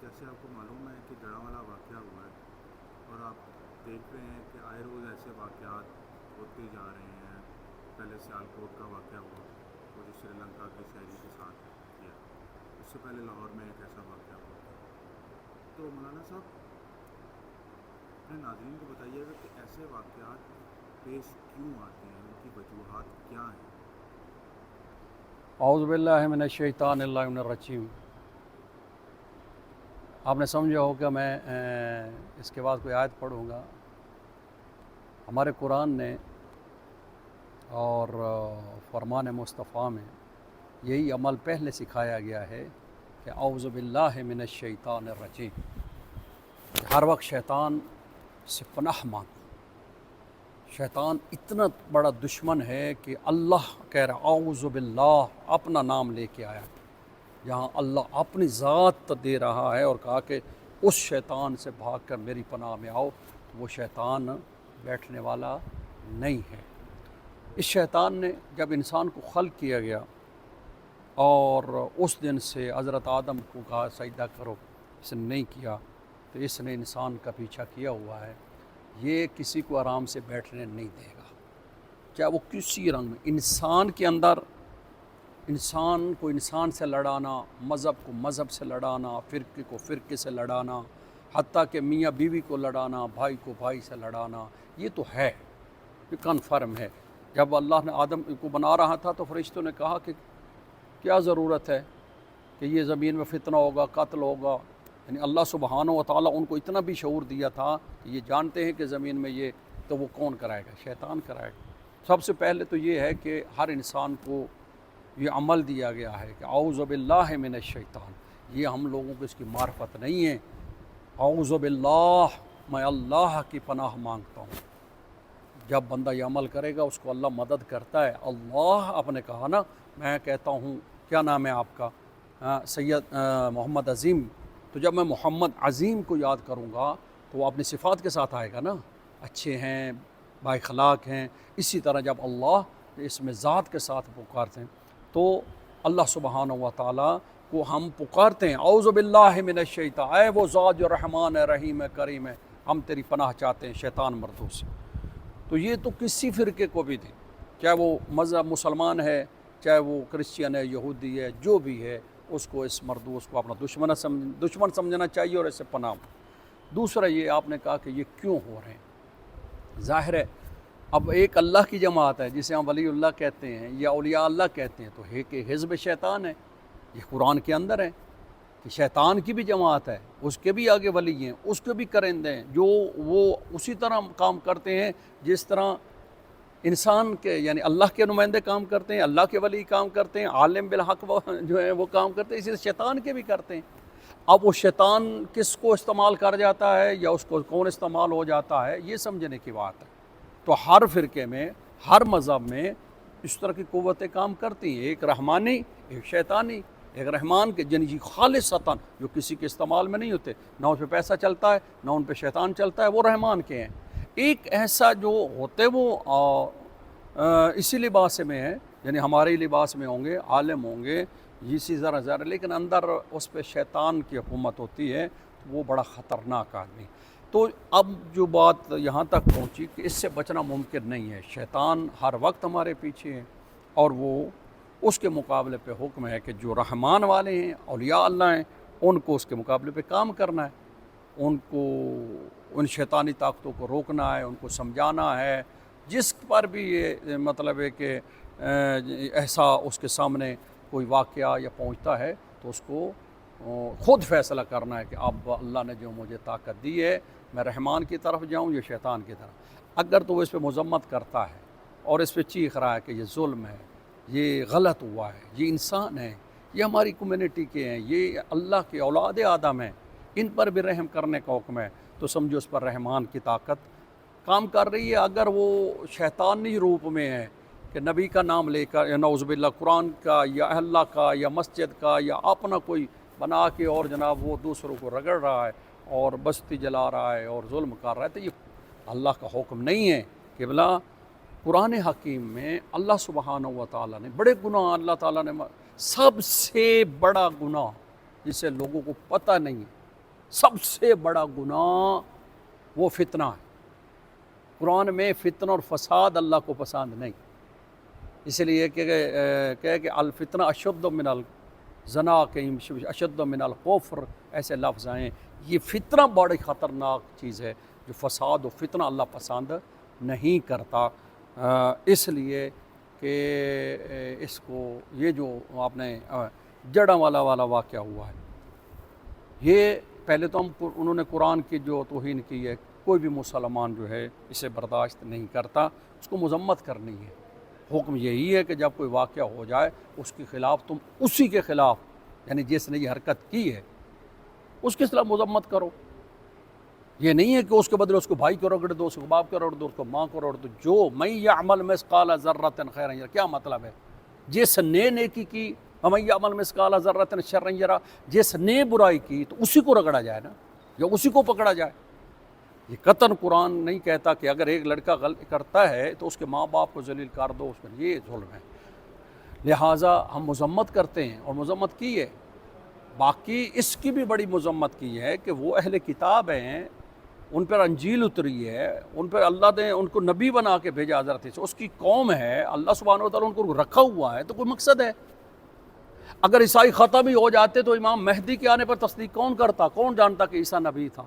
جیسے آپ کو معلوم ہے کہ جڑاوالا واقعہ ہوا ہے اور آپ دیکھ رہے ہیں کہ آئے روز ایسے واقعات ہوتے جا رہے ہیں. پہلے سیالکوٹ کا واقعہ ہوا وہ جو سری لنکا کے شہری کے ساتھ کیا. اس سے پہلے لاہور میں ایک ایسا واقعہ ہوا تھا. تو مولانا صاحب اپنے ناظرین کو بتائیے گا کہ ایسے واقعات پیش کیوں آتے ہیں, ان کی وجوہات کیا ہیں؟ اعوذ باللہ من الشیطان الرجیم. آپ نے سمجھا ہو کہ میں اس کے بعد کوئی آیت پڑھوں گا. ہمارے قرآن نے اور فرمان مصطفیٰ میں یہی عمل پہلے سکھایا گیا ہے کہ اعوذ باللہ من الشیطان الرجیم, کہ ہر وقت شیطان سے پناہ مانگو. شیطان اتنا بڑا دشمن ہے کہ اللہ کہہ رہا اعوذ باللہ, اپنا نام لے کے آیا, جہاں اللہ اپنی ذات دے رہا ہے اور کہا کہ اس شیطان سے بھاگ کر میری پناہ میں آؤ. وہ شیطان بیٹھنے والا نہیں ہے. اس شیطان نے جب انسان کو خلق کیا گیا اور اس دن سے حضرت آدم کو کہا سجدہ کرو, اس نے نہیں کیا, تو اس نے انسان کا پیچھا کیا ہوا ہے. یہ کسی کو آرام سے بیٹھنے نہیں دے گا, چاہے وہ کسی رنگ میں. انسان کے اندر انسان کو انسان سے لڑانا, مذہب کو مذہب سے لڑانا, فرقے کو فرقے سے لڑانا, حتیٰ کہ میاں بیوی کو لڑانا, بھائی کو بھائی سے لڑانا, یہ تو ہے, یہ کنفرم ہے. جب اللہ نے آدم کو بنا رہا تھا تو فرشتوں نے کہا کہ کیا ضرورت ہے کہ یہ زمین میں فتنہ ہوگا, قتل ہوگا. یعنی اللہ سبحانہ و تعالیٰ ان کو اتنا بھی شعور دیا تھا کہ یہ جانتے ہیں کہ زمین میں یہ, تو وہ کون کرائے گا؟ شیطان کرائے گا. سب سے پہلے تو یہ ہے کہ ہر انسان کو یہ عمل دیا گیا ہے کہ اعوذ باللہ من الشیطان. یہ ہم لوگوں کو اس کی معرفت نہیں ہے. اعوذ باللہ, میں اللہ کی پناہ مانگتا ہوں. جب بندہ یہ عمل کرے گا اس کو اللہ مدد کرتا ہے. اللہ آپ نے کہا نا, میں کہتا ہوں کیا نام ہے آپ کا, سید محمد عظیم. تو جب میں محمد عظیم کو یاد کروں گا تو وہ اپنی صفات کے ساتھ آئے گا نا, اچھے ہیں, بااخلاق ہیں. اسی طرح جب اللہ اس میں ذات کے ساتھ پکارتے ہیں تو اللہ سبحانہ و تعالیٰ کو ہم پکارتے ہیں اعوذ باللہ من الشیطان, اے وہ ذات جو رحمان ہے, رحیم ہے, کریم ہے, ہم تیری پناہ چاہتے ہیں شیطان مردوں سے. تو یہ تو کسی فرقے کو بھی دیں, چاہے وہ مذہب مسلمان ہے, چاہے وہ کرسچین ہے, یہودی ہے, جو بھی ہے, اس کو اس مردوس کو اپنا دشمن سمجھنا چاہیے اور اسے پناہ. دوسرا یہ آپ نے کہا کہ یہ کیوں ہو رہے ہیں. ظاہر ہے اب ایک اللہ کی جماعت ہے جسے ہم ولی اللہ کہتے ہیں یا اولیاء اللہ کہتے ہیں, تو ایک حزب شیطان ہے. یہ قرآن کے اندر ہے کہ شیطان کی بھی جماعت ہے, اس کے بھی آگے ولی ہیں, اس کے بھی کرندے ہیں, جو وہ اسی طرح کام کرتے ہیں جس طرح انسان کے یعنی اللہ کے نمائندے کام کرتے ہیں, اللہ کے ولی کام کرتے ہیں, عالم بالحق جو ہیں وہ کام کرتے ہیں, اسی طرح شیطان کے بھی کرتے ہیں. اب وہ شیطان کس کو استعمال کر جاتا ہے یا اس کو کون استعمال ہو جاتا ہے, یہ سمجھنے کی بات ہے. تو ہر فرقے میں, ہر مذہب میں اس طرح کی قوتیں کام کرتی ہیں, ایک رحمانی, ایک شیطانی. ایک رحمان کے جن جی خالصتاً جو کسی کے استعمال میں نہیں ہوتے, نہ اس پہ پیسہ چلتا ہے نہ ان پہ شیطان چلتا ہے, وہ رحمان کے ہیں. ایک ایسا جو ہوتے وہ اسی لباس میں ہے, یعنی ہمارے لباس میں ہوں گے, عالم ہوں گے, اسی ذرا لیکن اندر اس پہ شیطان کی حکومت ہوتی ہے, وہ بڑا خطرناک آدمی. تو اب جو بات یہاں تک پہنچی کہ اس سے بچنا ممکن نہیں ہے. شیطان ہر وقت ہمارے پیچھے ہے اور وہ اس کے مقابلے پہ حکم ہے کہ جو رحمان والے ہیں, اولیاء اللہ ہیں, ان کو اس کے مقابلے پہ کام کرنا ہے, ان کو ان شیطانی طاقتوں کو روکنا ہے, ان کو سمجھانا ہے. جس پر بھی یہ مطلب ہے کہ ایسا اس کے سامنے کوئی واقعہ یا پہنچتا ہے تو اس کو خود فیصلہ کرنا ہے کہ اب اللہ نے جو مجھے طاقت دی ہے میں رحمان کی طرف جاؤں یا شیطان کی طرف. اگر تو وہ اس پہ مذمت کرتا ہے اور اس پہ چیخ رہا ہے کہ یہ ظلم ہے, یہ غلط ہوا ہے, یہ انسان ہے, یہ ہماری کمیونٹی کے ہیں, یہ اللہ کے اولاد آدم ہیں, ان پر بھی رحم کرنے کا حکم ہے, تو سمجھو اس پر رحمان کی طاقت کام کر رہی ہے. اگر وہ شیطانی روپ میں ہے کہ نبی کا نام لے کر یا نعوذ باللہ قرآن کا یا اللہ کا یا مسجد کا یا اپنا کوئی بنا کے اور جناب وہ دوسروں کو رگڑ رہا ہے اور بستی جلا رہا ہے اور ظلم کر رہا ہے, تو یہ اللہ کا حکم نہیں ہے. کہ بلا قرآن حکیم میں اللہ سبحانہ و تعالیٰ نے بڑے گناہ, اللہ تعالیٰ نے سب سے بڑا گناہ جسے لوگوں کو پتہ نہیں ہے, سب سے بڑا گناہ وہ فتنہ ہے۔ قرآن میں فتنہ اور فساد اللہ کو پسند نہیں، اس لیے کہ الفتنہ اشد من الزنا کہ اشد من الکفر، ایسے لفظ آئیں۔ یہ فتنہ بڑی خطرناک چیز ہے، جو فساد و فتنہ اللہ پسند نہیں کرتا، اس لیے کہ اس کو یہ جو آپ نے جڑا والا واقعہ ہوا ہے، یہ پہلے تو انہوں نے قرآن کی جو توہین کی ہے، کوئی بھی مسلمان جو ہے اسے برداشت نہیں کرتا، اس کو مذمت کرنی ہے۔ حکم یہی ہے کہ جب کوئی واقعہ ہو جائے اس کے خلاف تم اسی کے خلاف، یعنی جس نے یہ حرکت کی ہے اس کے خلاف مذمت کرو۔ یہ نہیں ہے کہ اس کے بدلے اس کو بھائی کو رگڑ دو، اس کو باپ کو رگڑ دو، اس کو ماں کو رگڑ دو۔ جو من یعمل مثقال ذرۃ خیرا یرہ، کیا مطلب ہے؟ جس نے نیکی کی، ومن یعمل مثقال ذرۃ شرا یرہ، جس نے برائی کی تو اسی کو رگڑا جائے نا، یا اسی کو پکڑا جائے۔ یہ قطعاً قرآن نہیں کہتا کہ اگر ایک لڑکا غلط کرتا ہے تو اس کے ماں باپ کو ذلیل کر دو، اس پر یہ ظلم ہے۔ لہٰذا ہم مذمت کرتے ہیں اور مذمت کی ہے۔ باقی اس کی بھی بڑی مذمت کی ہے کہ وہ اہل کتاب ہیں، ان پر انجیل اتری ہے، ان پر اللہ نے ان کو نبی بنا کے بھیجا حضرت سے، اس کی قوم ہے، اللہ سبحانہ و تعالیٰ ان کو رکھا ہوا ہے، تو کوئی مقصد ہے۔ اگر عیسائی ختم ہی ہو جاتے تو امام مہدی کے آنے پر تصدیق کون کرتا؟ کون جانتا کہ عیسیٰ نبی تھا؟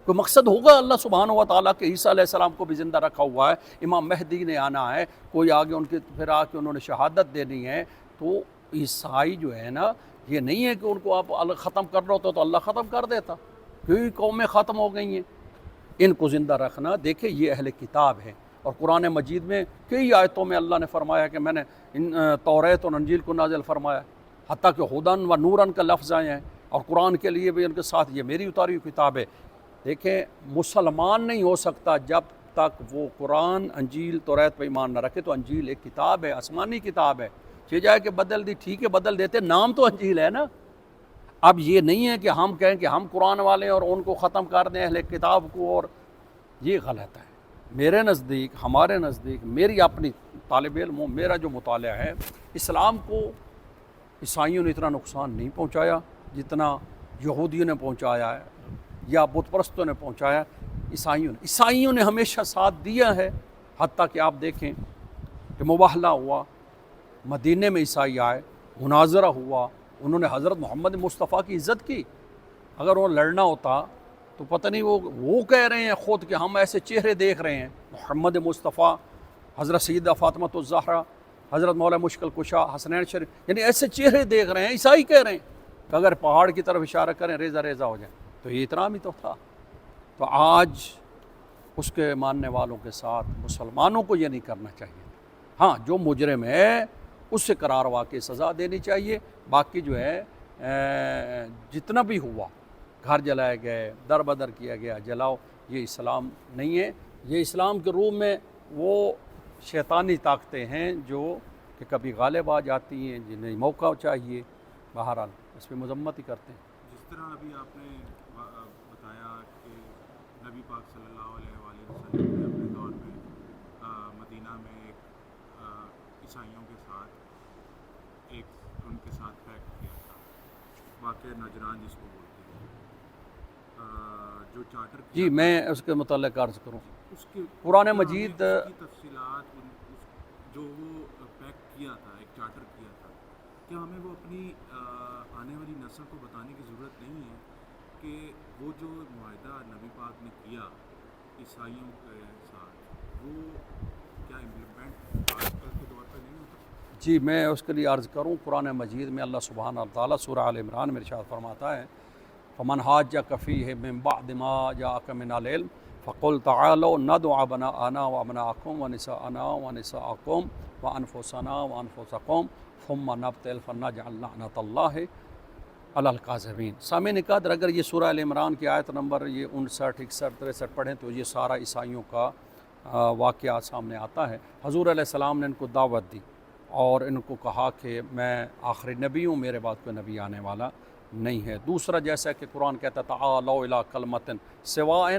کوئی مقصد ہوگا اللہ سبحانہ و تعالیٰ کہ عیسیٰ علیہ السلام کو بھی زندہ رکھا ہوا ہے، امام مہدی نے آنا ہے، کوئی آگے ان کے پھر آ کے انہوں نے شہادت دینی ہے۔ تو عیسائی جو ہے نا، یہ نہیں ہے کہ ان کو آپ ختم کر رہے ہوتے تو اللہ ختم کر دیتا، کئی قومیں ختم ہو گئی ہیں۔ ان کو زندہ رکھنا، دیکھیں یہ اہل کتاب ہے، اور قرآن مجید میں کئی آیتوں میں اللہ نے فرمایا کہ میں نے توریت اور انجیل کو نازل فرمایا، حتیٰ کہ ہدن و نورن کا لفظ آئے ہیں، اور قرآن کے لیے بھی ان کے ساتھ یہ میری اتاری ہوئی کتاب ہے۔ دیکھیں مسلمان نہیں ہو سکتا جب تک وہ قرآن انجیل توریت پہ ایمان نہ رکھے۔ تو انجیل ایک کتاب ہے، آسمانی کتاب ہے، جائے کہ بدل دی، ٹھیک ہے بدل دیتے، نام تو انجیل ہے نا۔ اب یہ نہیں ہے کہ ہم کہیں کہ ہم قرآن والے ہیں اور ان کو ختم کر دیں اہل کتاب کو، اور یہ غلط ہے۔ میرے نزدیک، ہمارے نزدیک، میری اپنی طالب علم، میرا جو مطالعہ ہے، اسلام کو عیسائیوں نے اتنا نقصان نہیں پہنچایا جتنا یہودیوں نے پہنچایا ہے یا بت پرستوں نے پہنچایا۔ عیسائیوں نے ہمیشہ ساتھ دیا ہے، حتیٰ کہ آپ دیکھیں کہ مباہلہ ہوا، مدینے میں عیسائی آئے، مناظرہ ہوا، انہوں نے حضرت محمد مصطفیٰ کی عزت کی۔ اگر وہ لڑنا ہوتا تو پتہ نہیں، وہ کہہ رہے ہیں خود کہ ہم ایسے چہرے دیکھ رہے ہیں، محمد مصطفیٰ، حضرت سیدہ فاطمہ الزہرا، حضرت مولا مشکل کشا، حسنین شریف، یعنی ایسے چہرے دیکھ رہے ہیں۔ عیسائی کہہ رہے ہیں کہ اگر پہاڑ کی طرف اشارہ کریں ریزہ ریزہ ہو جائے، تو یہ احترام ہی تو تھا۔ تو آج اس کے ماننے والوں کے ساتھ مسلمانوں کو یہ نہیں کرنا چاہیے۔ ہاں، جو مجرم ہے اس سے قرار واقعی سزا دینی چاہیے۔ باقی جو ہے جتنا بھی ہوا، گھر جلائے گئے، در بدر کیا گیا، جلاؤ، یہ اسلام نہیں ہے۔ یہ اسلام کے روح میں وہ شیطانی طاقتیں ہیں جو کہ کبھی غالب آ جاتی ہیں، جنہیں موقع چاہیے۔ بہرحال اس پہ مذمت ہی کرتے ہیں۔ جس طرح ابھی آپ نے بتایا کہ نبی پاک صلی اللہ علیہ وآلہ وسلم نے اپنے دور میں مدینہ میں ایک عیسائیوں کے ساتھ ان کے ساتھ پیکٹ کیا تھا، واقعہ نجران جس کو بولتے ہیں، جو چارٹر جی میں اس کے متعلق عرض کروں، اس کے قرآن مجید اس کی تفصیلات، جو وہ پیک کیا تھا، ایک چارٹر کیا تھا، کیا ہمیں وہ اپنی آنے والی نسل کو بتانے کی ضرورت نہیں ہے کہ وہ جو معاہدہ نبی پاک نے کیا عیسائیوں کے ساتھ، وہ کیا امپلیمنٹ آج کل کے دور پہ نہیں ہوتا؟ جی میں اس کے لیے عرض کروں، قرآن مجید میں اللہ سبحانہ تعالیٰ سورہ آل عمران میں ارشاد فرماتا ہے، فمن حاجک فیہ من بعد ما جاءک من العلم فقل تعالوا ندع ابناءنا وابناءکم ونساءنا ونساءکم وانفسنا وانفسکم ثم نبتہل فنجعل لعنۃ اللہ علی الکاذبین۔ سامعین قدر، اگر یہ سورہ آل عمران کی آیت نمبر یہ 59، 61، 63 پڑھیں تو یہ سارا عیسائیوں کا واقعہ سامنے آتا ہے۔ حضور علیہ السلام نے ان کو دعوت دی اور ان کو کہا کہ میں آخری نبی ہوں، میرے بعد کوئی نبی آنے والا نہیں ہے۔ دوسرا، جیسا کہ قرآن کہتا ہے تعالوا الی کلمۃ سواء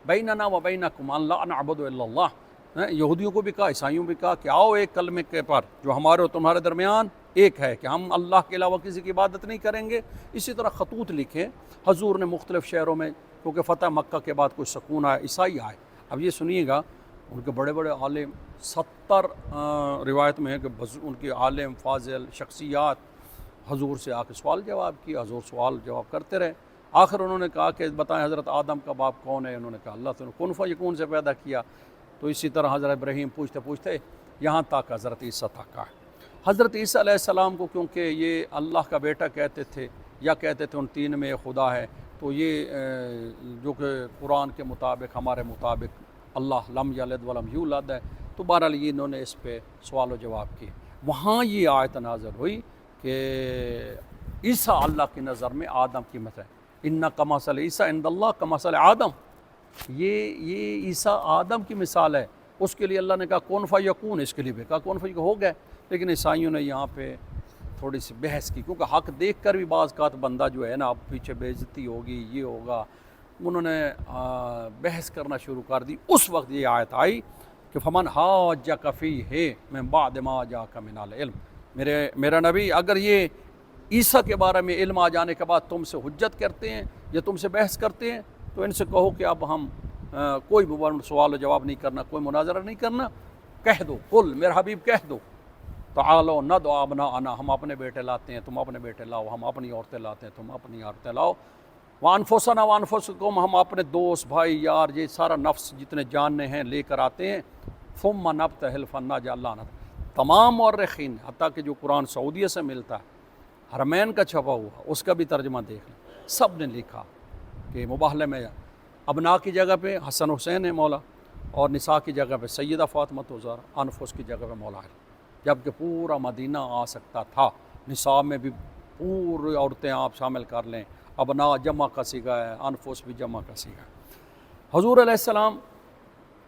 بیننا و بینکم ان لا نعبد الا اللہ، یہودیوں کو بھی کہا، عیسائیوں بھی کہا کہ آؤ ایک کلمے کے پر جو ہمارے اور تمہارے درمیان ایک ہے کہ ہم اللہ کے علاوہ کسی کی عبادت نہیں کریں گے۔ اسی طرح خطوط لکھے حضور نے مختلف شہروں میں، کیونکہ فتح مکہ کے بعد کوئی سکون آیا، عیسائی آئے۔ اب یہ سنیے گا، ان کے بڑے بڑے عالم 70 روایت میں ہے کہ ان کے عالم فاضل شخصیات حضور سے آ کے سوال جواب کیا، حضور سوال جواب کرتے رہے۔ آخر انہوں نے کہا کہ بتائیں حضرت آدم کا باپ کون ہے؟ انہوں نے کہا اللہ تو کن فیکون سے پیدا کیا۔ تو اسی طرح حضرت ابراہیم پوچھتے پوچھتے یہاں تک حضرت عیسیٰ تک آئے۔ حضرت عیسیٰ علیہ السلام کو کیونکہ یہ اللہ کا بیٹا کہتے تھے یا کہتے تھے ان تین میں خدا ہے، تو یہ جو کہ قرآن کے مطابق ہمارے مطابق اللہ لم یلد ولم یولد ہے، تو بہرحال یہ انہوں نے اس پہ سوال و جواب کیے۔ وہاں یہ آیت نازل ہوئی کہ عیسیٰ اللہ کی نظر میں آدم کی مثل ہے، ان کمثل عیسیٰ عند اللہ کمثل آدم، یہ عیسیٰ آدم کی مثال ہے۔ اس کے لیے اللہ نے کہا کون فیکون، اس کے لیے بھی کہا کون فیکون، ہو گئے۔ لیکن عیسائیوں نے یہاں پہ تھوڑی سی بحث کی، کیونکہ حق دیکھ کر بھی بعض اوقات بندہ جو ہے نا اب پیچھے بے عزتی ہوگی یہ ہوگا، انہوں نے بحث کرنا شروع کر دی۔ اس وقت یہ آیت آئی کہ فمن حاجک فیہ من بعد ما جاءک من العلم، میرا نبی اگر یہ عیسیٰ کے بارے میں علم آ جانے کے بعد تم سے حجت کرتے ہیں یا تم سے بحث کرتے ہیں تو ان سے کہو کہ اب ہم کوئی سوال و جواب نہیں کرنا، کوئی مناظرہ نہیں کرنا، کہہ دو، قل میرا حبیب کہہ دو تعالوا ندعو ابناءنا، ہم اپنے بیٹے لاتے ہیں تم اپنے بیٹے لاؤ، ہم اپنی عورتیں لاتے ہیں تم اپنی عورتیں لاؤ، وانفسنا وانفسکم، ہم اپنے دوست بھائی یار یہ سارا نفس جتنے جاننے ہیں لے کر آتے ہیں، ثم نبتہل فنجعل لعنت۔ تمام مورخین حتیٰ کہ جو قرآن سعودیہ سے ملتا ہے حرمین کا چھپا ہوا اس کا بھی ترجمہ دیکھ لیں، سب نے لکھا کہ مباہلے میں ابنا کی جگہ پہ حسن حسین ہے مولا، اور نساء کی جگہ پہ سیدہ فاطمہ الزہرا، انفس کی جگہ پہ مولا علی، جبکہ پورا مدینہ آ سکتا تھا، نساء میں بھی پوری عورتیں آپ شامل کر لیں، ابنا جمع کا صیغہ ہے، انفس بھی جمع کا صیغہ ہے۔ حضور علیہ السلام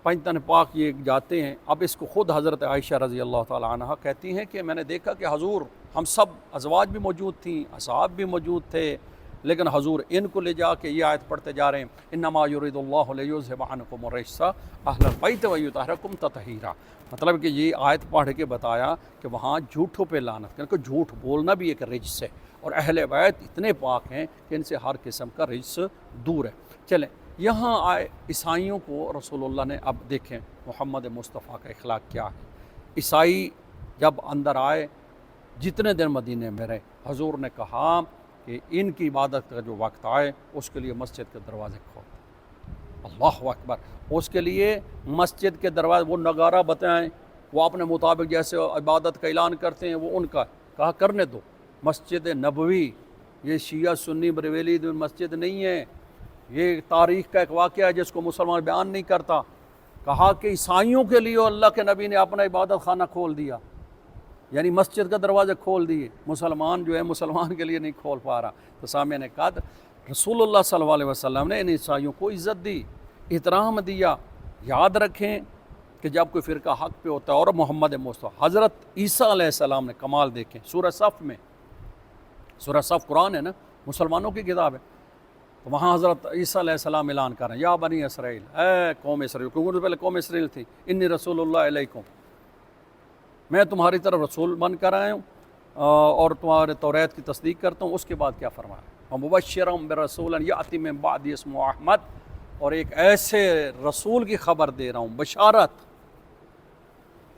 پنجتن پاک یہ جاتے ہیں، اب اس کو خود حضرت عائشہ رضی اللہ تعالی عنہ کہتی ہیں کہ میں نے دیکھا کہ حضور ہم سب ازواج بھی موجود تھیں، اصحاب بھی موجود تھے، لیکن حضور ان کو لے جا کے یہ آیت پڑھتے جا رہے ہیں انما یرید اللہ لیذھب عنکم الرجس اہل البیت ویطہرکم تطہیرا، مطلب کہ یہ آیت پڑھ کے بتایا کہ وہاں جھوٹوں پہ لعنت، کیونکہ جھوٹ بولنا بھی ایک رجس ہے، اور اہل بیت اتنے پاک ہیں کہ ان سے ہر قسم کا رجس دور ہے۔ چلیں یہاں آئے عیسائیوں کو رسول اللہ نے، اب دیکھیں محمد مصطفیٰ کا اخلاق کیا ہے۔ عیسائی جب اندر آئے، جتنے دن مدینے میں رہے، حضور نے کہا کہ ان کی عبادت کا جو وقت آئے اس کے لیے مسجد کے دروازے کھول، اللہ اکبر، اس کے لیے مسجد کے دروازے، وہ نگارہ بتائیں، وہ اپنے مطابق جیسے عبادت کا اعلان کرتے ہیں وہ ان کا کہا کرنے دو۔ مسجد نبوی یہ شیعہ سنی بریلوی مسجد نہیں ہے، یہ تاریخ کا ایک واقعہ ہے جس کو مسلمان بیان نہیں کرتا۔ کہا کہ عیسائیوں کے لیے اللہ کے نبی نے اپنا عبادت خانہ کھول دیا، یعنی مسجد کا دروازہ کھول دیے، مسلمان جو ہے مسلمان کے لیے نہیں کھول پا رہا۔ تو سامع نے کہا رسول اللہ صلی اللہ علیہ وسلم نے ان عیسائیوں کو عزت دی، احترام دیا۔ یاد رکھیں کہ جب کوئی فرقہ حق پہ ہوتا ہے، اور محمد مصطفیٰ حضرت عیسیٰ علیہ السلام نے کمال دیکھیں، سورہ صف میں، سورہ صف قرآن ہے نا، مسلمانوں کی کتاب ہے، تو وہاں حضرت عیسیٰ علیہ السلام اعلان کر رہے ہیں یا بنی اسرائیل، اے قوم اسرائیل، کیونکہ پہلے قوم اسرائیل تھی، انی رسول اللہ علیکم، میں تمہاری طرف رسول بن کر آیا ہوں اور تمہارے توریت کی تصدیق کرتا ہوں۔ اس کے بعد کیا فرمایا، ومبشرا برسولا یأتی من بعد اسمہ احمد، اور ایک ایسے رسول کی خبر دے رہا ہوں، بشارت،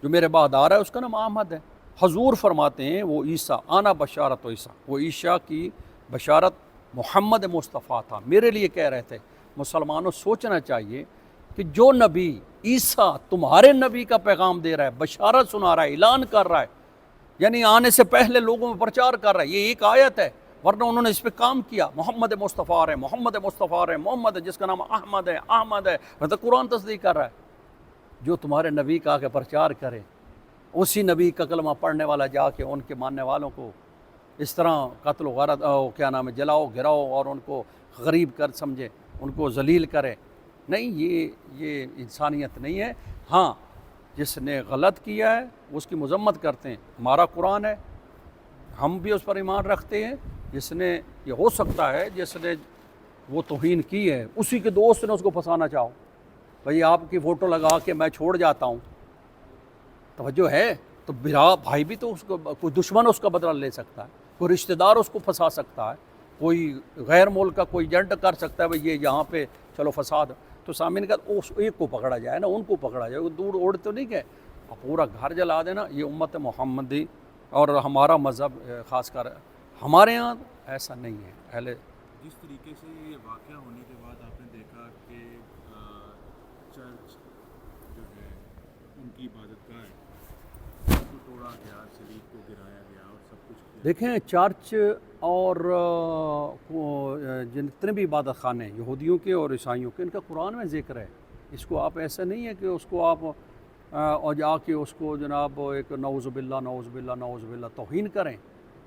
جو میرے بعد آ رہا ہے اس کا نام احمد ہے۔ حضور فرماتے ہیں وہ عیسیٰ، آنا بشارت و عیسیٰ، وہ عیسیٰ کی بشارت محمد مصطفیٰ تھا، میرے لیے کہہ رہے تھے۔ مسلمانوں سوچنا چاہیے کہ جو نبی عیسیٰ تمہارے نبی کا پیغام دے رہا ہے، بشارت سنا رہا ہے، اعلان کر رہا ہے، یعنی آنے سے پہلے لوگوں میں پرچار کر رہا ہے، یہ ایک آیت ہے، ورنہ انہوں نے اس پہ کام کیا، محمد مصطفیٰ ہے، محمد مصطفیٰ ہے، محمد ہے جس کا نام احمد ہے، احمد ہے، مطلب قرآن تصدیق کر رہا ہے۔ جو تمہارے نبی کا کے پرچار کرے، اسی نبی کا کلمہ پڑھنے والا جا کے ان کے ماننے والوں کو اس طرح قتل و غارت کیا نام ہے جلاؤ گراؤ اور ان کو غریب کر سمجھے، ان کو ذلیل کرے، نہیں، یہ انسانیت نہیں ہے۔ ہاں جس نے غلط کیا ہے اس کی مذمت کرتے ہیں، ہمارا قرآن ہے، ہم بھی اس پر ایمان رکھتے ہیں۔ جس نے یہ ہو سکتا ہے جس نے وہ توہین کی ہے اسی کے دوست نے اس کو پھنسانا چاہو، بھئی آپ کی فوٹو لگا کے میں چھوڑ جاتا ہوں، توجہ ہے، تو بھائی بھی تو اس کو کوئی دشمن اس کا بدلہ لے سکتا ہے، کوئی رشتہ دار اس کو پھنسا سکتا ہے، کوئی غیر ملک کا کوئی ایجنٹ کر سکتا ہے بھئی یہ یہاں پہ چلو فساد. تو سامعین کا اس ایک کو پکڑا جائے نا، ان کو پکڑا جائے، وہ دور اوڑ تو نہیں کہ پورا گھر جلا دینا. یہ امت محمدی اور ہمارا مذہب خاص کر ہمارے ہاں ایسا نہیں ہے. اہل جس طریقے سے یہ واقعہ ہونے کے بعد آپ نے دیکھا کہ چرچ جو ہے ان کی عبادت گاہ ہے اس کو توڑا گیا، صلیب کو گرایا گیا اور سب کچھ کیا. دیکھیں چرچ اور جتنے بھی عبادت خانے ہیں یہودیوں کے اور عیسائیوں کے، ان کا قرآن میں ذکر ہے. اس کو آپ ایسا نہیں ہے کہ اس کو آپ اور جا کے اس کو جناب ایک نعوذ باللہ نعوذ باللہ نعوذ باللہ توہین کریں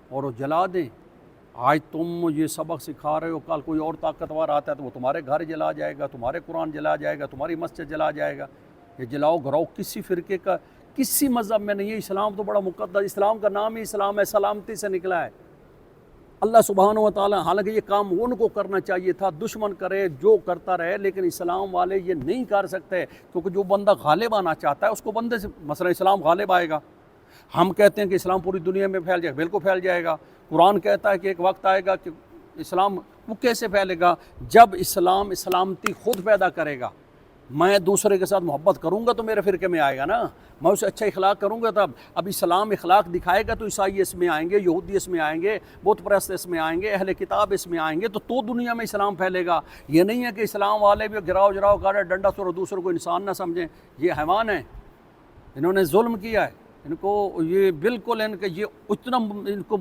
اور وہ جلا دیں. آج تم یہ سبق سکھا رہے ہو، کل کوئی اور طاقتور آتا ہے تو وہ تمہارے گھر جلا جائے گا، تمہارے قرآن جلا جائے گا، تمہاری مسجد جلا جائے گا. یہ جلاؤ گراؤ کسی فرقے کا، کسی مذہب میں نہیں ہے. اسلام تو بڑا مقدس، اسلام کا نام ہی اسلام ہے، سلامتی سے نکلا ہے. اللہ سبحانہ و تعالی، حالانکہ یہ کام ان کو کرنا چاہیے تھا، دشمن کرے جو کرتا رہے، لیکن اسلام والے یہ نہیں کر سکتے کیونکہ جو بندہ غالب آنا چاہتا ہے اس کو بندے سے، مثلا اسلام غالب آئے گا. ہم کہتے ہیں کہ اسلام پوری دنیا میں پھیل جائے گا، بالکل پھیل جائے گا. قرآن کہتا ہے کہ ایک وقت آئے گا کہ اسلام، وہ کیسے پھیلے گا؟ جب اسلام سلامتی خود پیدا کرے گا. میں دوسرے کے ساتھ محبت کروں گا تو میرے فرقے میں آئے گا نا، میں اسے اچھا اخلاق کروں گا تب. اب اسلام اخلاق دکھائے گا تو عیسائی اس میں آئیں گے، یہودی اس میں آئیں گے، بت پرست اس میں آئیں گے، اہل کتاب اس میں آئیں گے، تو دنیا میں اسلام پھیلے گا. یہ نہیں ہے کہ اسلام والے بھی گراؤ جراؤ کر ڈنڈا سورو دوسروں کو انسان نہ سمجھیں. یہ حیوان ہیں، انہوں نے ظلم کیا ہے. ان کو یہ بالکل ان کے یہ اتنا ان کو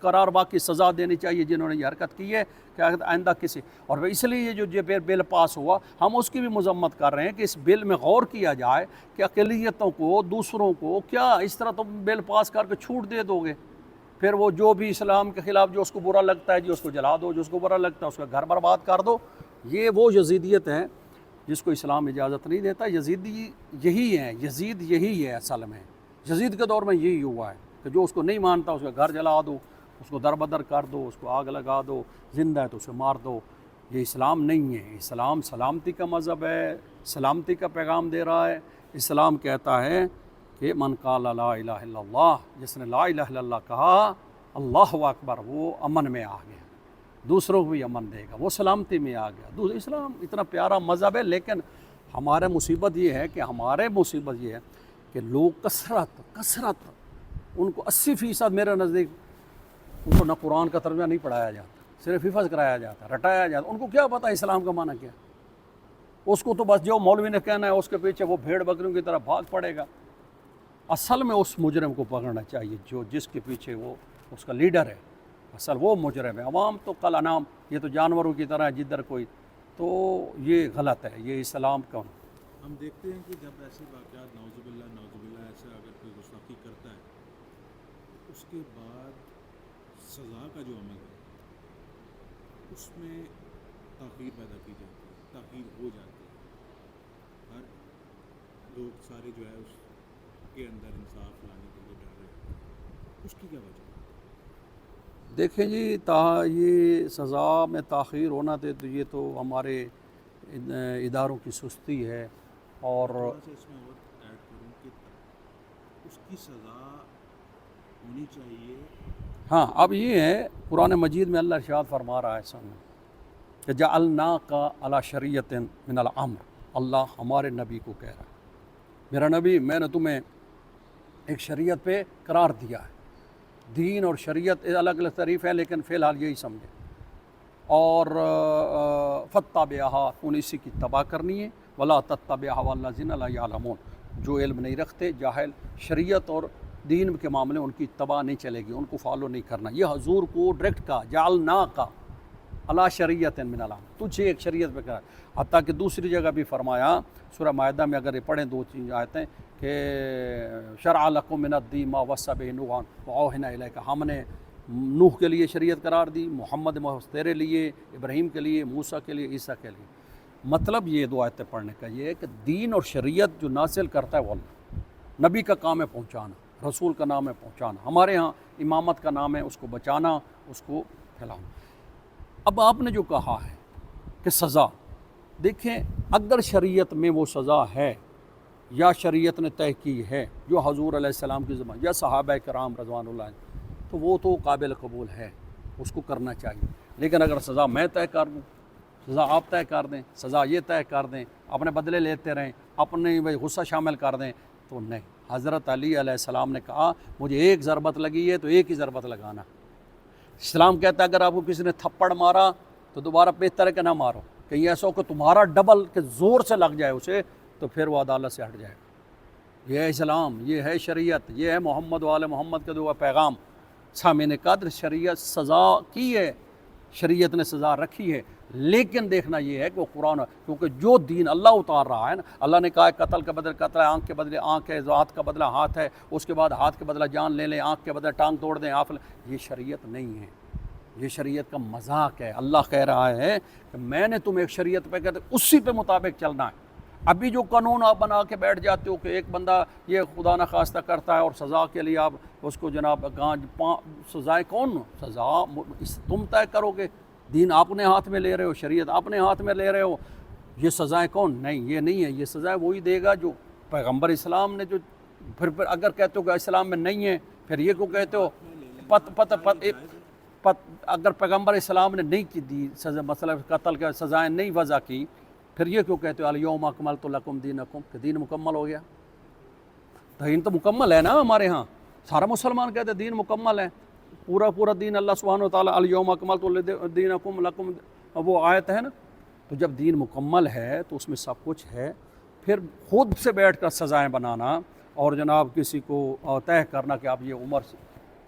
قرار باقی سزا دینی چاہیے جنہوں نے یہ حرکت کی ہے کہ آئندہ کسی. اور اس لیے یہ جو بل پاس ہوا، ہم اس کی بھی مذمت کر رہے ہیں کہ اس بل میں غور کیا جائے کہ اقلیتوں کو، دوسروں کو کیا اس طرح تم بل پاس کر کے چھوٹ دے دو گے. پھر وہ جو بھی اسلام کے خلاف جو اس کو برا لگتا ہے جی اس کو جلا دو، جو اس کو برا لگتا ہے اس کا گھر برباد کر دو. یہ وہ یزیدیت ہے جس کو اسلام اجازت نہیں دیتا. یزیدی یہی ہے، یزید یہی ہے اصل میں. یزید کے دور میں یہی ہوا ہے کہ جو اس کو نہیں مانتا اس کا گھر جلا دو، اس کو در بدر کر دو، اس کو آگ لگا دو، زندہ ہے تو اسے مار دو. یہ اسلام نہیں ہے. اسلام سلامتی کا مذہب ہے، سلامتی کا پیغام دے رہا ہے. اسلام کہتا ہے کہ من قال لا الہ الا اللہ، جس نے لا الہ الا اللہ کہا، اللہ اکبر، وہ امن میں آ گیا، دوسروں کو بھی امن دے گا، وہ سلامتی میں آ گیا. اسلام اتنا پیارا مذہب ہے، لیکن ہمارے مصیبت یہ ہے کہ لوگ کثرت ان کو 80% میرے نزدیک ان کو نہ قرآن کا ترجمہ نہیں پڑھایا جاتا، صرف حفظ کرایا جاتا، رٹایا جاتا. ان کو کیا پتہ اسلام کا معنی کیا؟ اس کو تو بس جو مولوی نے کہنا ہے اس کے پیچھے وہ بھیڑ بکریوں کی طرح بھاگ پڑے گا. اصل میں اس مجرم کو پکڑنا چاہیے جس کے پیچھے وہ اس کا لیڈر ہے، اصل وہ مجرم ہے. عوام تو کل انام، یہ تو جانوروں کی طرح ہے جدھر کوئی. تو یہ غلط ہے، یہ اسلام کا. ہم دیکھتے ہیں کہ جب ایسے واقعات نعوذ باللہ ایسے اگر کوئی گستاخی کرتا ہے، اس کے بعد سزا کا جو عمل ہے اس میں تاخیر پیدا کی جاتی ہے، تاخیر ہو جاتی ہے. ہر لوگ سارے جو ہے اس کے اندر انصاف لانے کے لیے ڈر رہے ہیں. اس کی کیا وجہ ہے؟ دیکھیں جی، یہ سزا میں تاخیر ہونا تھے تو یہ تو ہمارے اداروں کی سستی ہے. اور تھوڑا سا اس میں اور ایڈ کروں کہ اس کی سزا ہونی چاہیے. ہاں، اب یہ ہے قرآن مجید میں اللہ ارشاد فرما رہا ہے سامنے کہ جعلناک علی شریعۃ من الامر. اللہ ہمارے نبی کو کہہ رہا ہے، میرا نبی، میں نے تمہیں ایک شریعت پہ قرار دیا ہے. دین اور شریعت الگ الگ تعریف ہے، لیکن فی الحال یہی سمجھے. اور فاتبعھا، انہیں اسی کی اتباع کرنی ہے. ولا تتبع هوى الذين لا يعلمون، جو علم نہیں رکھتے، جاہل، شریعت اور دین کے معاملے ان کی اتباع نہیں چلے گی، ان کو فالو نہیں کرنا. یہ حضور کو ڈائریکٹ کہا، جعلناک علی شریعۃ من الامر، تجھے ایک شریعت پہ کرا. حتیٰ کہ دوسری جگہ بھی فرمایا سورہ مائدہ میں، اگر یہ پڑھیں 2-3 آیتیں، کہ شرع لکم من الدین ما وصی بہ نوحا واوحینا الیک، ہم نے نوح کے لیے شریعت قرار دی، محمد تیرے لیے، ابراہیم کے لیے، موسیٰ کے لیے، عیسیٰ کے لیے. مطلب یہ 2 آیتیں پڑھنے کا یہ ہے کہ دین اور شریعت جو نازل کرتا ہے وہ اللہ، نبی کا کام ہے پہنچانا، رسول کا نام ہے پہنچانا. ہمارے ہاں امامت کا نام ہے اس کو بچانا، اس کو پھیلانا. اب آپ نے جو کہا ہے کہ سزا، دیکھیں اگر شریعت میں وہ سزا ہے یا شریعت نے طے کی ہے جو حضور علیہ السلام کی زبان یا صحابہ کرام رضوان اللہ تو وہ تو قابل قبول ہے، اس کو کرنا چاہیے۔ لیکن اگر سزا میں طے کر دوں، سزا آپ طے کر دیں، سزا یہ طے کر دیں، اپنے بدلے لیتے رہیں، اپنے غصہ شامل کر دیں تو نہیں۔ حضرت علی علیہ السلام نے کہا مجھے ایک ضربت لگی ہے تو ایک ہی ضربت لگانا۔ اسلام کہتا ہے اگر آپ کو کسی نے تھپڑ مارا تو دوبارہ بہتر ہے کہ نہ مارو، کہیں ایسا ہو کہ تمہارا ڈبل کے زور سے لگ جائے اسے تو پھر وہ عدالت سے ہٹ جائے گا۔ یہ ہے اسلام، یہ ہے شریعت، یہ ہے محمد وآل محمد کا دعا پیغام۔ سامعین قدر، شریعت سزا کی ہے، شریعت نے سزا رکھی ہے، لیکن دیکھنا یہ ہے کہ وہ قرآن، کیونکہ جو دین اللہ اتار رہا ہے نا، اللہ نے کہا ہے قتل کا بدلہ قتل ہے، آنکھ کے بدلے آنکھ ہے، ہاتھ کا بدلہ ہاتھ ہے، اس کے بعد ہاتھ کے بدلہ جان لے لیں، آنکھ کے بدلے ٹانگ توڑ دیں، یہ شریعت نہیں ہے، یہ شریعت کا مذاق ہے۔ اللہ کہہ رہا ہے کہ میں نے تم ایک شریعت پہ کہتے اسی پہ مطابق چلنا ہے۔ ابھی جو قانون آپ بنا کے بیٹھ جاتے ہو کہ ایک بندہ یہ خدا نخواستہ کرتا ہے اور سزا کے لیے آپ اس کو جناب سزائے کون؟ سزا تم طے کرو گے، دین آپ نے ہاتھ میں لے رہے ہو، شریعت آپ نے ہاتھ میں لے رہے ہو، یہ سزائیں کون؟ نہیں، یہ نہیں ہے، یہ سزائیں وہی دے گا جو پیغمبر اسلام نے جو پھر اگر کہتے ہو کہ اسلام میں نہیں ہے پھر یہ کو کہتے ہو اگر پیغمبر اسلام نے نہیں کی دی سزا، مثلا قتل کا سزائیں نہیں وضع کی، پھر یہ کیوں کہتے ہو الیوم اکملت لکم دینکم کہ دین مکمل ہو گیا؟ دین تو مکمل ہے نا ہمارے ہاں، سارا مسلمان کہتے ہیں دین مکمل ہے، پورا دین اللہ سبحانہ وتعالیٰ الیوم اکملت دینکم لکم، وہ آیت ہے نا۔ تو جب دین مکمل ہے تو اس میں سب کچھ ہے، پھر خود سے بیٹھ کر سزائیں بنانا اور جناب کسی کو طے کرنا کہ آپ یہ عمر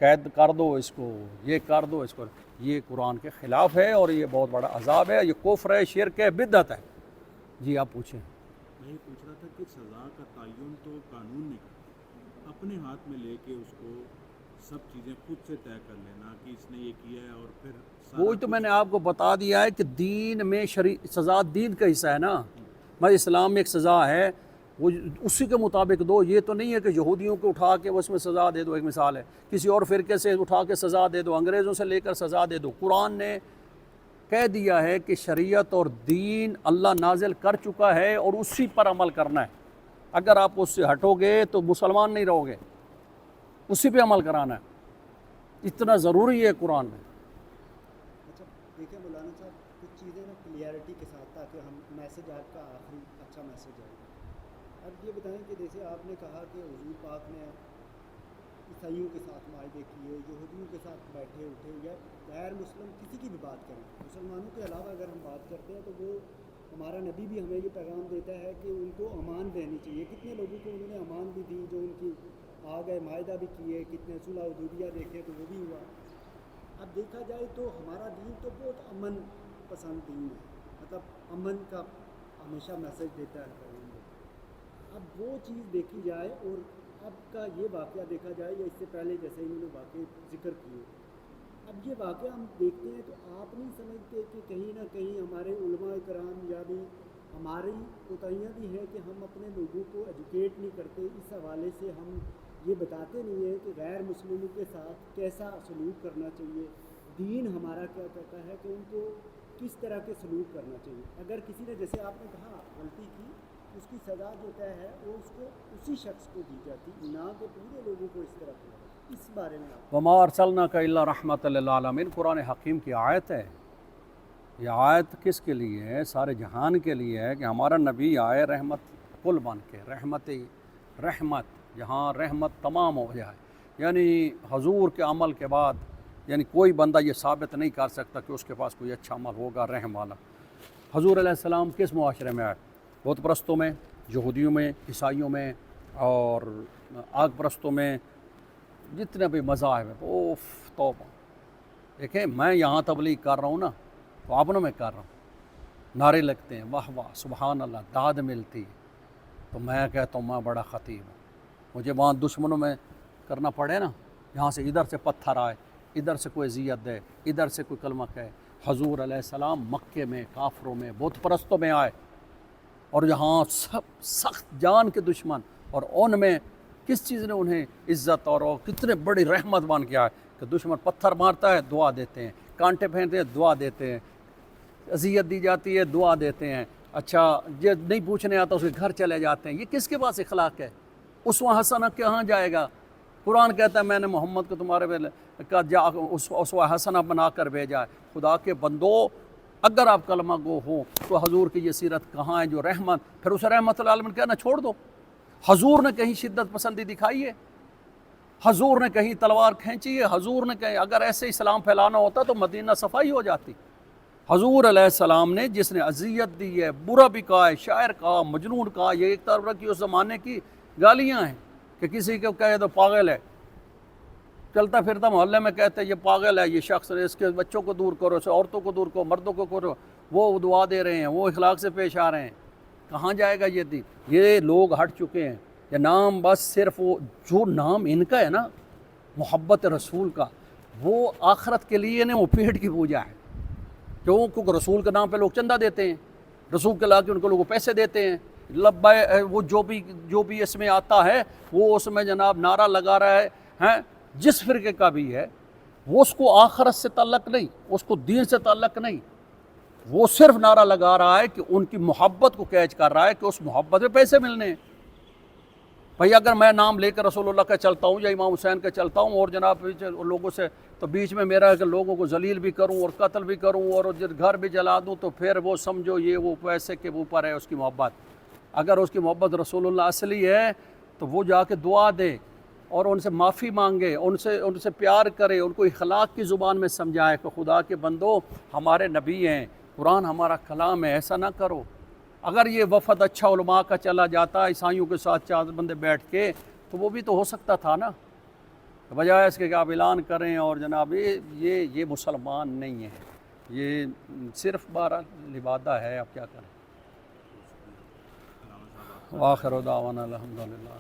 قید کر دو، اس کو یہ کر دو، اس کو، یہ قرآن کے خلاف ہے اور یہ بہت بڑا عذاب ہے، یہ کفر ہے، شرک ہے، بدعت ہے۔ جی آپ پوچھیں۔ میں یہ پوچھ رہا تھا کہ سزا کا تعین تو قانون نے کیا، اپنے ہاتھ میں لے کے اس کو سب چیزیں خود سے طے کر لینا کہ اس نے یہ کیا ہے اور پھر وہی تو میں نے آپ کو بتا دیا ہے کہ دین میں سزا دین کا حصہ ہے نا، میں اسلام میں ایک سزا ہے وہ اسی کے مطابق دو، یہ تو نہیں ہے کہ یہودیوں کو اٹھا کے اس میں سزا دے دو، ایک مثال ہے، کسی اور فرقے سے اٹھا کے سزا دے دو، انگریزوں سے لے کر سزا دے دو۔ قرآن نے کہہ دیا ہے کہ شریعت اور دین اللہ نازل کر چکا ہے اور اسی پر عمل کرنا ہے، اگر آپ اس سے ہٹو گے تو مسلمان نہیں رہو گے، اسی پہ عمل کرانا ہے، اتنا ضروری ہے قرآن میں۔ اچھا دیکھیں مولانا صاحب، کچھ چیزیں نا کلیئرٹی کے ساتھ تاکہ ہم میسج آپ کا آخری اچھا میسج ہے۔ اب یہ بتائیں کہ جیسے آپ نے کہا کہ حضور پاک نے عیسائیوں کے ساتھ معاہدے کیے، یہودیوں کے ساتھ بیٹھے اٹھے، یا غیر مسلم کسی کی بھی بات کریں، مسلمانوں کے علاوہ اگر ہم بات کرتے ہیں تو وہ ہمارا نبی بھی ہمیں یہ پیغام دیتا ہے کہ ان کو امان دینی چاہیے۔ کتنے لوگوں کو انہوں نے امان بھی دی جو ان کی آ گئے، معاہدہ بھی کیے، کتنے صلح حدیبیہ دیکھے تو وہ بھی ہوا۔ اب دیکھا جائے تو ہمارا دین تو بہت امن پسند دین ہے، مطلب امن کا ہمیشہ میسج دیتا ہے پیغام۔ اب وہ چیز دیکھی جائے اور اب کا یہ واقعہ دیکھا جائے یا اس سے پہلے جیسے انہوں نے واقعے ذکر کیے، اب یہ واقعہ ہم دیکھتے ہیں تو آپ نہیں سمجھتے کہ کہیں نہ کہیں ہمارے علماء کرام یا بھی ہماری کوتاہیاں بھی ہیں کہ ہم اپنے لوگوں کو ایجوکیٹ نہیں کرتے، اس حوالے سے ہم یہ بتاتے نہیں ہیں کہ غیر مسلموں کے ساتھ کیسا سلوک کرنا چاہیے، دین ہمارا کیا کہتا ہے کہ ان کو کس طرح کے سلوک کرنا چاہیے۔ اگر کسی نے جیسے آپ نے کہا غلطی کی، اس کی سزا جو طے ہے وہ اس کو اسی شخص کو دی جاتی، نہ کہ پورے لوگوں کو اس طرح کیا۔ اس بارے میں آپ وما ارسلناک الا رحمۃ للعالمین قرآن حکیم کی آیت ہے۔ یہ آیت کس کے لیے ہے؟ سارے جہان کے لیے ہے کہ ہمارا نبی آئے رحمت کل بن کے، رحمت جہاں رحمت تمام ہو جائے، یعنی حضور کے عمل کے بعد یعنی کوئی بندہ یہ ثابت نہیں کر سکتا کہ اس کے پاس کوئی اچھا عمل ہوگا رحم والا۔ حضور علیہ السلام کس معاشرے میں آئے؟ بت پرستوں میں، یہودیوں میں، عیسائیوں میں اور آگ پرستوں میں، جتنے بھی مذاہب ہیں، اوف توبہ۔ دیکھیں میں یہاں تبلیغ کر رہا ہوں نا تو اپنوں میں کر رہا ہوں، نعرے لگتے ہیں، واہ واہ سبحان اللہ، داد ملتی ہے، تو میں کہتا ہوں میں بڑا خطیب ہوں۔ مجھے وہاں دشمنوں میں کرنا پڑے نا، یہاں سے ادھر سے پتھر آئے، ادھر سے کوئی اذیت دے، ادھر سے کوئی کلمہ کہے۔ حضور علیہ السلام مکے میں کافروں میں بت پرستوں میں آئے اور یہاں سب سخت جان کے دشمن، اور ان میں کس چیز نے انہیں عزت اور کتنے بڑی رحمت بن کے آئے کہ دشمن پتھر مارتا ہے دعا دیتے ہیں، کانٹے پھینکتے ہیں دعا دیتے ہیں، اذیت دی جاتی ہے دعا دیتے ہیں، اچھا یہ نہیں پوچھنے آتا اس کے گھر چلے جاتے ہیں، یہ کس کے پاس اخلاق ہے؟ اسوہ حسنہ کہاں جائے گا؟ قرآن کہتا ہے میں نے محمد کو تمہارے اسوہ حسنہ بنا کر بھیجا ہے۔ خدا کے بندو، اگر آپ کلمہ گو ہو تو حضور کی یہ سیرت کہاں ہے جو رحمت، پھر اسے رحمت العالمین کہنا چھوڑ دو۔ حضور نے کہیں شدت پسندی دکھائی ہے؟ حضور نے کہیں تلوار کھینچی ہے؟ حضور نے کہیں اگر ایسے اسلام پھیلانا ہوتا تو مدینہ صفائی ہو جاتی۔ حضور علیہ السلام نے جس نے اذیت دی ہے، برا بھی کہا ہے، شاعر کہا، مجنون کہا، یہ ایک طرف کی اس زمانے کی گالیاں ہیں کہ کسی کو کہے تو پاگل ہے، چلتا پھرتا محلے میں کہتے ہیں یہ پاگل ہے، یہ شخص، اس کے بچوں کو دور کرو، اس عورتوں کو دور کرو، مردوں کو کرو، وہ دعا دے رہے ہیں، وہ اخلاق سے پیش آ رہے ہیں۔ کہاں جائے گا یہ دین؟ یہ لوگ ہٹ چکے ہیں۔ یہ نام بس صرف وہ جو نام ان کا ہے نا محبت رسول کا، وہ آخرت کے لیے نہیں، وہ پیٹ کی پوجا ہے۔ کیونکہ رسول کے نام پہ لوگ چندہ دیتے ہیں، رسول کے لا کے ان کو لوگوں پیسے دیتے ہیں، لبے وہ جو بھی اس میں آتا ہے وہ اس میں جناب نعرہ لگا رہا ہے جس فرقے کا بھی ہے، وہ اس کو آخرت سے تعلق نہیں، اس کو دین سے تعلق نہیں، وہ صرف نعرہ لگا رہا ہے کہ ان کی محبت کو کیچ کر رہا ہے کہ اس محبت میں پیسے ملنے ہیں۔ بھئی اگر میں نام لے کر رسول اللہ کا چلتا ہوں یا امام حسین کا چلتا ہوں اور جناب لوگوں سے تو بیچ میں میرا کہ لوگوں کو ذلیل بھی کروں اور قتل بھی کروں اور گھر بھی جلا دوں، تو پھر وہ سمجھو یہ وہ پیسے کے اوپر ہے اس کی محبت۔ اگر اس کی محبت رسول اللہ اصلی ہے تو وہ جا کے دعا دے اور ان سے معافی مانگے، ان سے پیار کرے، ان کو اخلاق کی زبان میں سمجھائے کہ خدا کے بندو ہمارے نبی ہیں، قرآن ہمارا کلام ہے، ایسا نہ کرو۔ اگر یہ وفد اچھا علماء کا چلا جاتا عیسائیوں کے ساتھ 4 بندے بیٹھ کے تو وہ بھی تو ہو سکتا تھا نا، بجائے اس کے کہ آپ اعلان کریں اور جناب یہ مسلمان نہیں ہیں، یہ صرف بارہ لبادہ ہے، اب کیا کریں۔ وآخر دعوانا الحمدللہ۔